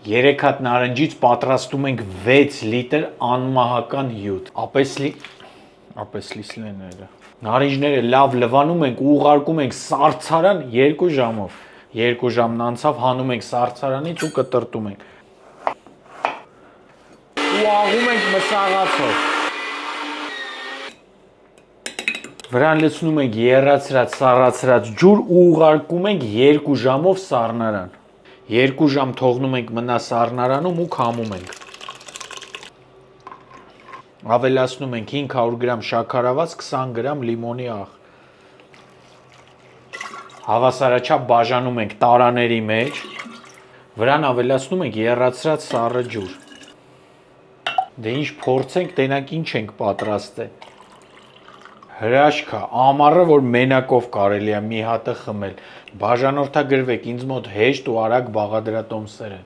3 հատ նարնջից պատրաստում ենք 6 լիտր անմահական հյութ։ Ապեսլիսները։ Նարինջները լավ լվանում ենք ու ուղարկում ենք սառցարան 2 ժամով։ 2 ժամն անցավ, հանում ենք սառցարանից ու կտրտում ենք։ Ու աղում ենք մսաղացով։ Վրան լցնում ենք եռացրած, սառացրած ջուր ու ուղարկում ենք 2 ժամով սառնարան։ 2 ժամ թողնում ենք մնա սառնարանում ու քամում ենք։ Ավելացնում ենք 500 գրամ շաքարավազ, 20 գրամ լիմոնի աղ։ Հավասարաչափ բաժանում ենք տարաների մեջ, վրան ավելացնում ենք եռացրած սառը ջուր։ Դե ինչ փորձենք, տենակ ինչ ենք պատրաստել։ Հրաշք է, ամառը, որ մենակով կարելի է մի հատը խմել։ Բաժանորդագրվեք, ինձ մոտ հեշտ ու արագ բաղադրատոմսեր են։